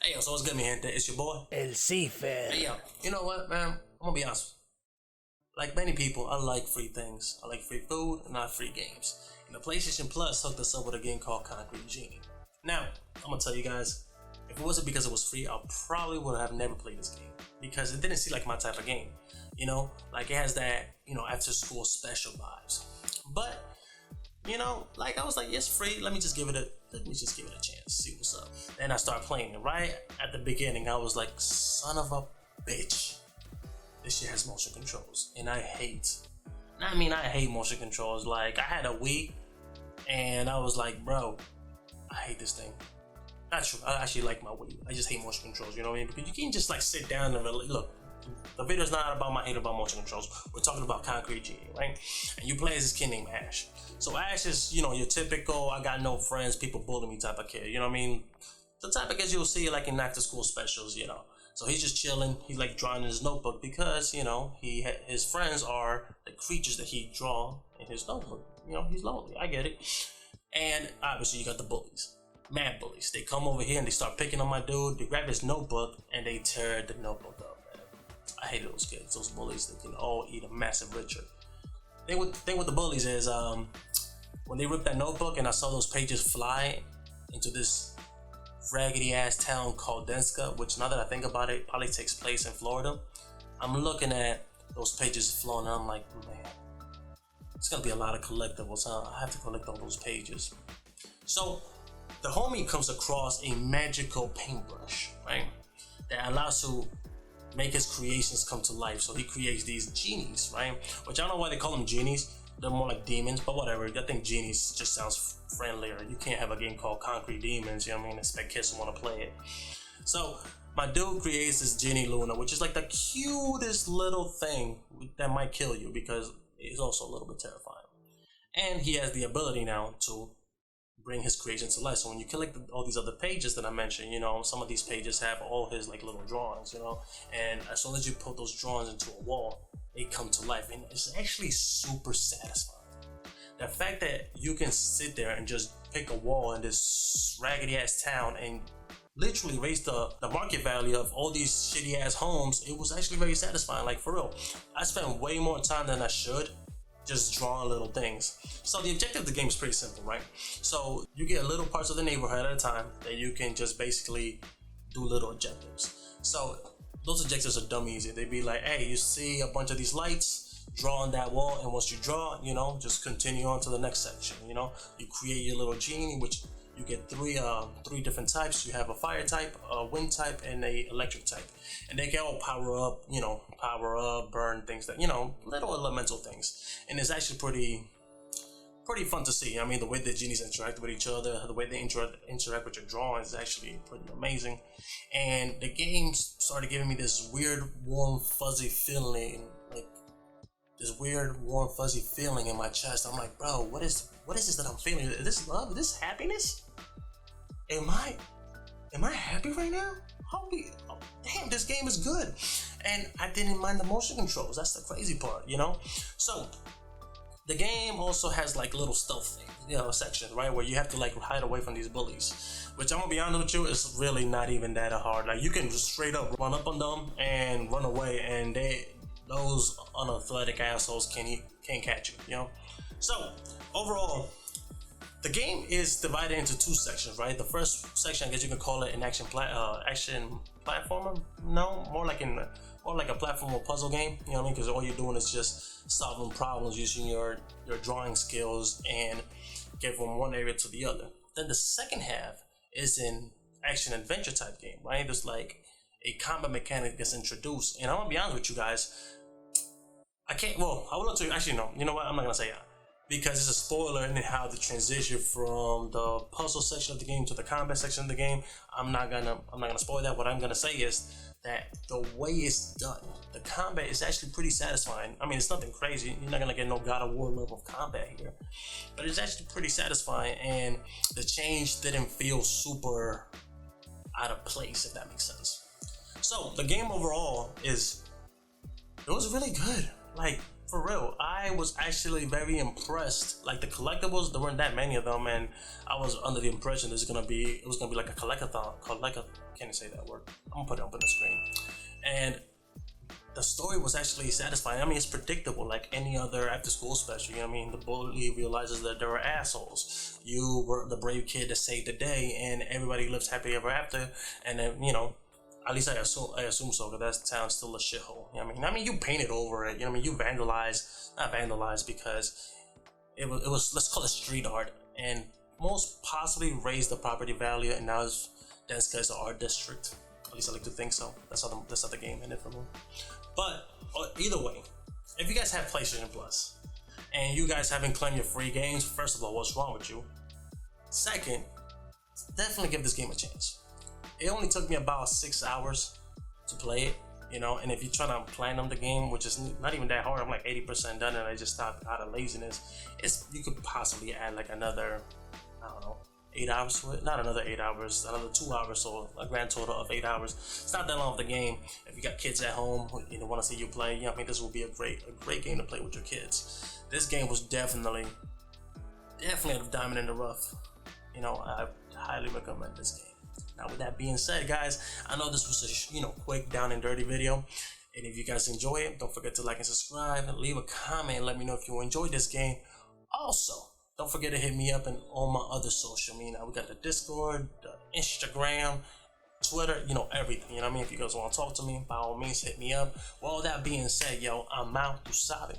Hey, yo, so what's good, man? It's your boy. El Cifer. Hey, yo, you know what, man? I'm gonna be honest. Like many people, I like free things. I like free food, and not free games. And the PlayStation Plus hooked us up with a game called Concrete Genie. Now, I'm gonna tell you guys, if it wasn't because it was free, I probably would have never played this game because it didn't seem like my type of game. You know, like it has that, after school special vibes. But like I was like, it's free. Let me just give it a chance. See what's up. Then I start playing it. Right at the beginning, I was like, son of a bitch. This shit has motion controls, and I hate motion controls. Like I had a Wii, and I was like, bro, I hate this thing. Not true. I actually like my Wii. I just hate motion controls. You know what I mean? Because you can't just like sit down and look. The video's not about my hate about motion controls. We're talking about Concrete Genie, right? And you play as this kid named Ash. So Ash is, your typical I got no friends, people bully me type of kid. You know what I mean? The type of kids you'll see like in after school specials. So he's just chilling. He's like drawing in his notebook because his friends are the creatures that he draw in his notebook. He's lonely. I get it. And obviously you got the bullies. Mad bullies. They come over here and they start picking on my dude. They grab his notebook and they tear the notebook up. I hate those kids, those bullies that can all eat a massive Richard. Thing with the bullies is when they ripped that notebook and I saw those pages fly into this raggedy ass town called Denska, which now that I think about it, probably takes place in Florida. I'm looking at those pages flowing and I'm like, man, it's gonna be a lot of collectibles, huh? I have to collect all those pages. So the homie comes across a magical paintbrush, right? That allows to make his creations come to life. So he creates these genies, right? Which I don't know why they call them genies. They're more like demons, but whatever. I think genies just sounds friendlier. You can't have a game called Concrete Demons, expect kids to want to play it. So my dude creates this Genie Luna, which is like the cutest little thing that might kill you because it's also a little bit terrifying. And he has the ability now to bring his creation to life. So when you collect all these other pages that I mentioned, some of these pages have all his like little drawings, and as soon as you put those drawings into a wall, they come to life, and it's actually super satisfying. The fact that you can sit there and just pick a wall in this raggedy ass town and literally raise the market value of all these shitty ass homes, it was actually very satisfying. Like for real, I spent way more time than I should just drawing little things. So the objective of the game is pretty simple, right? So you get little parts of the neighborhood at a time that you can just basically do little objectives. So those objectives are dumb easy. They'd be like, hey, you see a bunch of these lights, draw on that wall, and once you draw, just continue on to the next section. You create your little genie, which you get three different types. You have a fire type, a wind type, and a electric type, and they can all power up, burn things that little elemental things, and it's actually pretty fun to see. I mean, the way the genies interact with each other, the way they interact with your drawings is actually pretty amazing. And the game started giving me this weird, warm, fuzzy feeling, in my chest. I'm like, bro, what is this that I'm feeling? Is this love? Is this happiness? Am I happy right now? Damn, this game is good. And I didn't mind the motion controls. That's the crazy part, So the game also has like little stealth things, sections, right, where you have to like hide away from these bullies. Which I'm gonna be honest with you, it's really not even that hard. Like you can just straight up run up on them and run away, and those unathletic assholes can't catch you, So overall, the game is divided into two sections, right? The first section, I guess you can call it an action platformer. No, more like a platform or puzzle game. You know what I mean? Because all you're doing is just solving problems using your drawing skills and get from one area to the other. Then the second half is an action adventure type game, right? There's like a combat mechanic that's introduced, and I'm gonna be honest with you guys. I will let you. Actually, no. You know what? I'm not gonna say that because it's a spoiler in how the transition from the puzzle section of the game to the combat section of the game. I'm not gonna spoil that. What I'm gonna say is that the way it's done, the combat is actually pretty satisfying. I mean, it's nothing crazy. You're not gonna get no God of War level of combat here, but it's actually pretty satisfying, and the change didn't feel super out of place, if that makes sense. So the game overall it was really good. Like For real, I was actually very impressed. Like the collectibles, there weren't that many of them, and I was under the impression it was gonna be like a collectathon. Can't even say that word. I'm gonna put it up on the screen. And the story was actually satisfying. I mean, it's predictable, like any other after-school special. You know what I mean? The bully realizes that there are assholes. You were the brave kid that saved the day, and everybody lives happy ever after. And then, you know, at least I assume so, because that town's still a shithole. You know what I mean? You painted over it. You know what I mean? You not vandalized, because it was let's call it street art, and most possibly raised the property value, and now it's an art district. At least I like to think so. That's how the game ended for me. But either way, if you guys have PlayStation Plus and you guys haven't claimed your free games, first of all, what's wrong with you? Second, definitely give this game a chance. It only took me about 6 hours to play it, you know, and if you're trying to platinum the game, which is not even that hard, I'm like 80% done and I just stopped out of laziness, you could possibly add like another, I don't know, 8 hours to it. Not another 8 hours, another 2 hours, so a grand total of 8 hours. It's not that long of the game. If you got kids at home who want to see you play, you know, I mean, this will be a great game to play with your kids. This game was definitely a diamond in the rough. You know, I highly recommend this game. Now, with that being said, guys, I know this was a quick, down and dirty video. And if you guys enjoy it, don't forget to like and subscribe and leave a comment and let me know if you enjoyed this game. Also, don't forget to hit me up and all my other social media. We got the Discord, the Instagram, Twitter, everything. You know what I mean? If you guys want to talk to me, by all means, hit me up. With all that being said, yo, I'm out to Sabe.